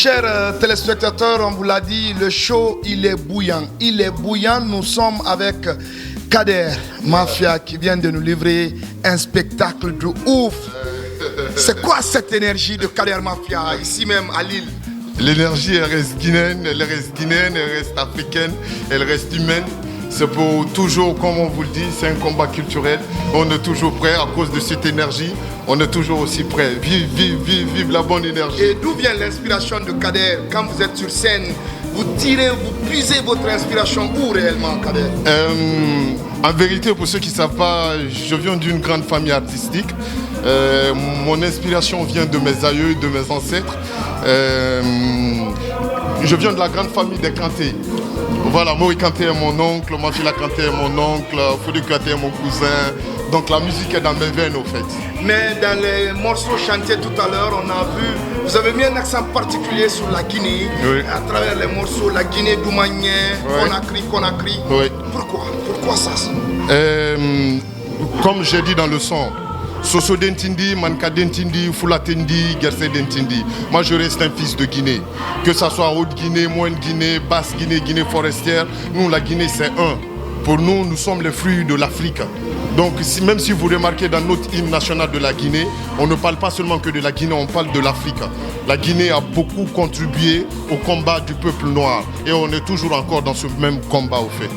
Chers téléspectateurs, on vous l'a dit, le show, il est bouillant. Il est bouillant. Nous sommes avec Kader Mafia qui vient de nous livrer un spectacle de ouf. C'est quoi cette énergie de Kader Mafia, ici même à Lille? L'énergie, elle reste guinéenne, elle reste africaine, elle reste humaine. C'est pour toujours, comme on vous le dit, c'est un combat culturel. On est toujours prêt à cause de cette énergie. On est toujours aussi prêt. Vive, vive, vive, vive la bonne énergie. Et d'où vient l'inspiration de Kader? Quand vous êtes sur scène, vous tirez, vous puisez votre inspiration où réellement, Kader? En vérité, pour ceux qui ne savent pas, je viens d'une grande famille artistique. Mon inspiration vient de mes aïeux, de mes ancêtres. Je viens de la grande famille des Kanté. Voilà, Mori Kanté est mon oncle, Mafila Kanté est mon oncle, Foudou Kanté est mon cousin. Donc la musique est dans mes veines au fait. Mais dans les morceaux chantés tout à l'heure, on a vu, vous avez mis un accent particulier sur la Guinée. Oui. À travers les morceaux, la Guinée, Doumagné, Oui. Conakry. Oui. Pourquoi ça? Comme j'ai dit dans le son, Soso Dentindi, Manka Dentindi, Fulatendi, Gerse Dentindi. Moi je reste un fils de Guinée. Que ça soit Haute-Guinée, Moyenne-Guinée, Basse-Guinée, Guinée forestière, nous la Guinée c'est un. Pour nous, nous sommes les fruits de l'Afrique. Donc même si vous remarquez dans notre hymne national de la Guinée, on ne parle pas seulement que de la Guinée, on parle de l'Afrique. La Guinée a beaucoup contribué au combat du peuple noir. Et on est toujours encore dans ce même combat au fait.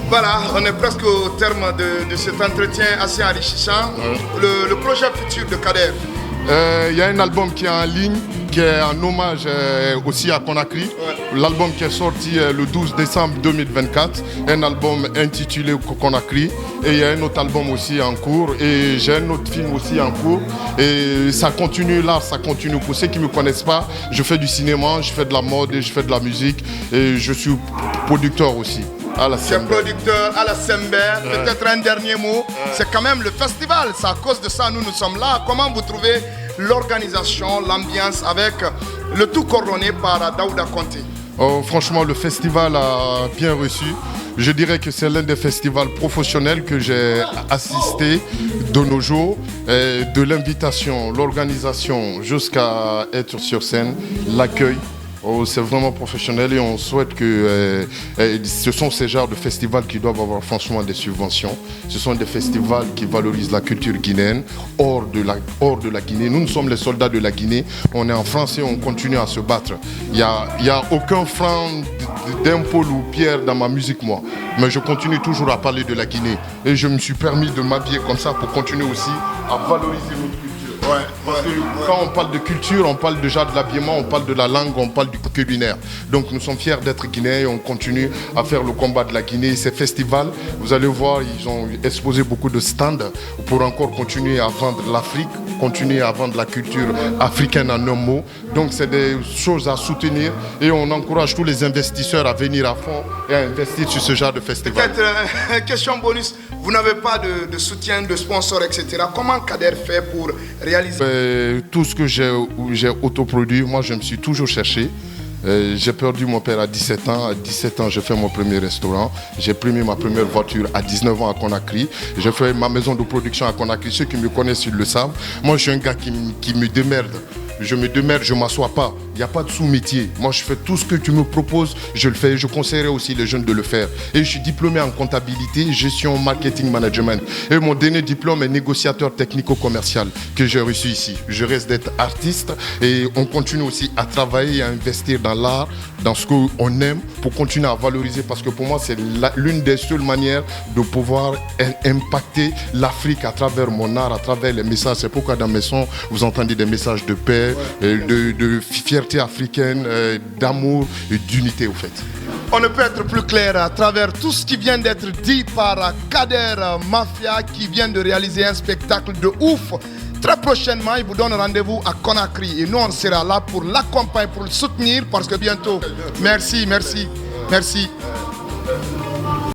Voilà, on est presque au terme de cet entretien assez enrichissant. Le projet futur de Kader. Il y a un album qui est en ligne, qui est en hommage aussi à Conakry. L'album qui est sorti le 12 décembre 2024, un album intitulé Conakry. Et il y a un autre album aussi en cours. Et j'ai un autre film aussi en cours. Et ça continue là, ça continue. Pour ceux qui ne me connaissent pas, je fais du cinéma, je fais de la mode et je fais de la musique. Et je suis producteur aussi. C'est producteur à la Sember. Peut-être un dernier mot. C'est quand même le festival. C'est à cause de ça nous sommes là. Comment vous trouvez l'organisation, l'ambiance avec le tout coordonné par Daouda Conté? Franchement, le festival a bien reçu. Je dirais que c'est l'un des festivals professionnels que j'ai assisté de nos jours. De l'invitation, l'organisation jusqu'à être sur scène, l'accueil. C'est vraiment professionnel et on souhaite que ce sont ces genres de festivals qui doivent avoir franchement des subventions. Ce sont des festivals qui valorisent la culture guinéenne hors de la Guinée. Nous sommes les soldats de la Guinée. On est en France et on continue à se battre. Il n'y a aucun franc d'impôt ou pierre dans ma musique, moi. Mais je continue toujours à parler de la Guinée. Et je me suis permis de m'habiller comme ça pour continuer aussi à valoriser notre culture. Parce que quand on parle de culture, on parle déjà de l'habillement, on parle de la langue, on parle du culinaire. Donc nous sommes fiers d'être Guinéens et on continue à faire le combat de la Guinée. Ces festivals, vous allez voir, ils ont exposé beaucoup de stands pour encore continuer à vendre l'Afrique, continuer à vendre la culture africaine en un mot. Donc c'est des choses à soutenir et on encourage tous les investisseurs à venir à fond et à investir sur ce genre de festival. Peut-être question bonus, vous n'avez pas de soutien, de sponsors, etc. Comment Kader fait pour réaliser tout ce que j'ai autoproduit? Moi je me suis toujours cherché. J'ai perdu mon père à 17 ans. À 17 ans, j'ai fait mon premier restaurant. J'ai primé ma première voiture à 19 ans à Conakry. J'ai fait ma maison de production à Conakry. Ceux qui me connaissent, ils le savent. Moi, je suis un gars qui me démerde. Je me démerde, je ne m'assois pas. Il n'y a pas de sous-métier. Moi, je fais tout ce que tu me proposes, je le fais. Je conseillerais aussi les jeunes de le faire. Et je suis diplômé en comptabilité, gestion, marketing, management. Et mon dernier diplôme est négociateur technico-commercial que j'ai reçu ici. Je reste d'être artiste et on continue aussi à travailler et à investir dans l'art, dans ce qu'on aime, pour continuer à valoriser. Parce que pour moi, c'est l'une des seules manières de pouvoir impacter l'Afrique à travers mon art, à travers les messages. C'est pourquoi dans mes sons, vous entendez des messages de paix, de fierté africaine, d'amour et d'unité au fait. On ne peut être plus clair à travers tout ce qui vient d'être dit par Kader Mafia qui vient de réaliser un spectacle de ouf. Très prochainement, il vous donne rendez-vous à Conakry et nous on sera là pour l'accompagner, pour le soutenir parce que bientôt. Merci.